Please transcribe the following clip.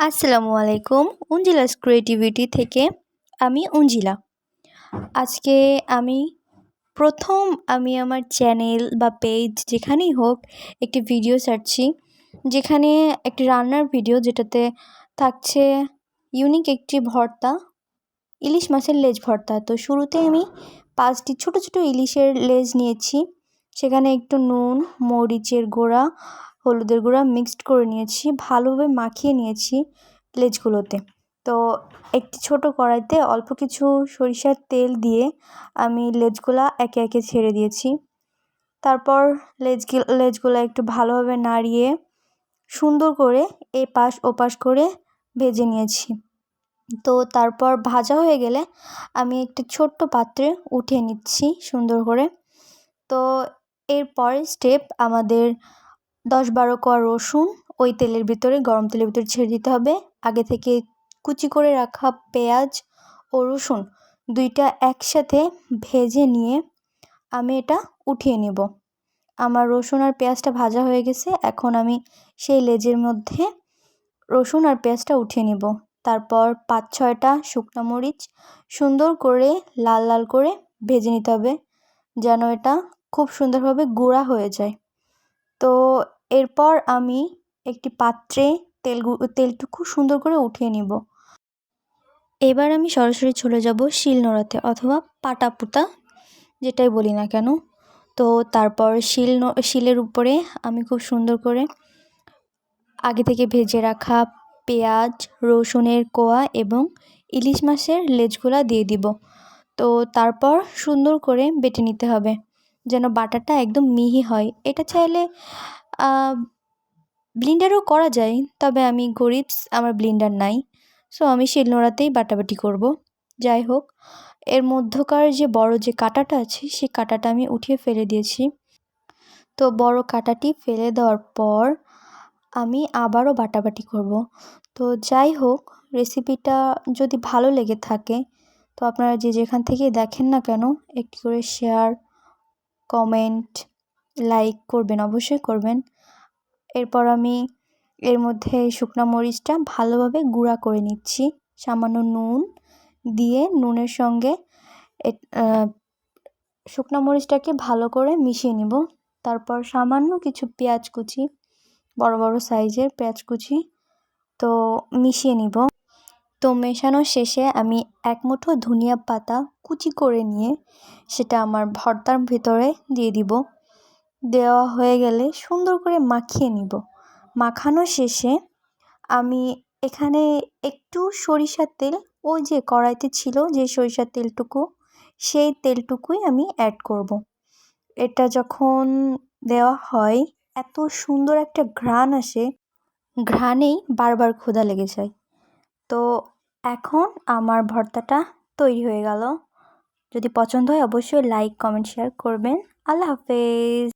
আসসালামু আলাইকুম। উঞ্জিলাস ক্রিয়েটিভিটি থেকে আমি উঞ্জিলা। আজকে আমি প্রথম আমার চ্যানেল বা পেজ যেখানেই হোক একটি ভিডিও ছাড়ছি, যেখানে একটি রান্নার ভিডিও, যেটাতে থাকছে ইউনিক একটি ভর্তা, ইলিশ মাছের লেজ ভর্তা। তো শুরুতে আমি 5টি ছোট ছোট ইলিশের লেজ নিয়েছি, সেখানে একটু নুন, মরিচের গুঁড়া, হলুদের গুঁড়া মিক্সড করে নিয়েছি, ভালোভাবে মাখিয়ে নিয়েছি লেজগুলোতে। তো একটি ছোট কড়াইতে অল্প কিছু সরিষার তেল দিয়ে আমি লেজগুলা একে একে ছেড়ে দিয়েছি। তারপর লেজগুলা একটু ভালোভাবে নাড়িয়ে সুন্দর করে এপাশ ওপাশ করে ভেজে নিয়েছি। তো তারপর ভাজা হয়ে গেলে আমি একটি ছোট্ট পাত্রে উঠিয়ে নিচ্ছি সুন্দর করে। তো এর পরের স্টেপ, আমাদের 10-12 কোয়া রসুন ওই তেলের ভিতরে, গরম তেলের ভিতরে ছেড়ে দিতে হবে। আগে থেকে কুচি করে রাখা পেঁয়াজ ও রসুন দুইটা একসাথে ভেজে নিয়ে আমি এটা উঠিয়ে নেব। আমার রসুন আর পেঁয়াজটা ভাজা হয়ে গেছে, এখন আমি সেই লেজের মধ্যে রসুন আর পেঁয়াজটা উঠিয়ে নিব। তারপর 5-6টা শুকনো মরিচ সুন্দর করে লাল লাল করে ভেজে নিতে হবে, যেন এটা খুব সুন্দরভাবে গুঁড়া হয়ে যায়। তো এরপর আমি একটি পাত্রে তেলটুকু সুন্দর করে উঠিয়ে নিব। এবার আমি সরাসরি চলে যাব শিলনোড়াতে অথবা পাটাপুতা, যেটাই বলি না কেন। তো তারপর শিলের উপরে আমি খুব সুন্দর করে আগে থেকে ভেজে রাখা পেঁয়াজ, রসুনের কোয়া এবং ইলিশ মাছের লেজগুলা দিয়ে দিব। তো তারপর সুন্দর করে বেটে নিতে হবে, যেন বাটাটা একদম মিহি হয়। এটা চাইলে ব্লেন্ডারও করা যায়, তবে আমি গরিব, আমার ব্লেন্ডার নাই, সো আমি শিলনোড়াতেই বাটাবাটি করব। যাই হোক, এর মধ্যকার যে বড় যে কাঁটাটা আছে, সেই কাঁটাটা আমি উঠিয়ে ফেলে দিয়েছি। তো বড় কাঁটাটি ফেলে দেওয়ার পর আমি আবারও বাটাবাটি করব। তো যাই হোক, রেসিপিটা যদি ভালো লেগে থাকে, তো আপনারা যে যেখান থেকে দেখেন না কেন, একটি করে শেয়ার, কমেন্ট, লাইক করবেন, অবশ্যই করবেন। এরপর আমি এর মধ্যে শুকনো মরিচটা ভালোভাবে গুঁড়া করে নিচ্ছি, সামান্য নুন দিয়ে নুনের সঙ্গে শুকনো মরিচটাকে ভালো করে মিশিয়ে নিব। তারপর সামান্য কিছু পেঁয়াজ কুচি, বড় বড় সাইজের পেঁয়াজ কুচি, তো মিশিয়ে নিব। তো মেশানোর শেষে আমি এক মুঠো ধনিয়া পাতা কুচি করে নিয়ে সেটা আমার ভর্তার ভিতরে দিয়ে দিব। দেওয়া হয়ে গেলে সুন্দর করে মাখিয়ে নিব। মাখানো শেষে আমি এখানে একটু সরিষার তেল, ওই যে কড়াইতে ছিল যে সরিষার তেলটুকু, সেই তেলটুকুই আমি অ্যাড করব। এটা যখন দেওয়া হয়, এত সুন্দর একটা ঘ্রাণ আসে, ঘ্রাণেই বারবার ক্ষুধা লেগে যায়। তো এখন আমার ভর্তাটা তৈরি হয়ে গেল। যদি পছন্দ হয় অবশ্যই লাইক, কমেন্ট, শেয়ার করবেন। আল্লাহ হাফেজ।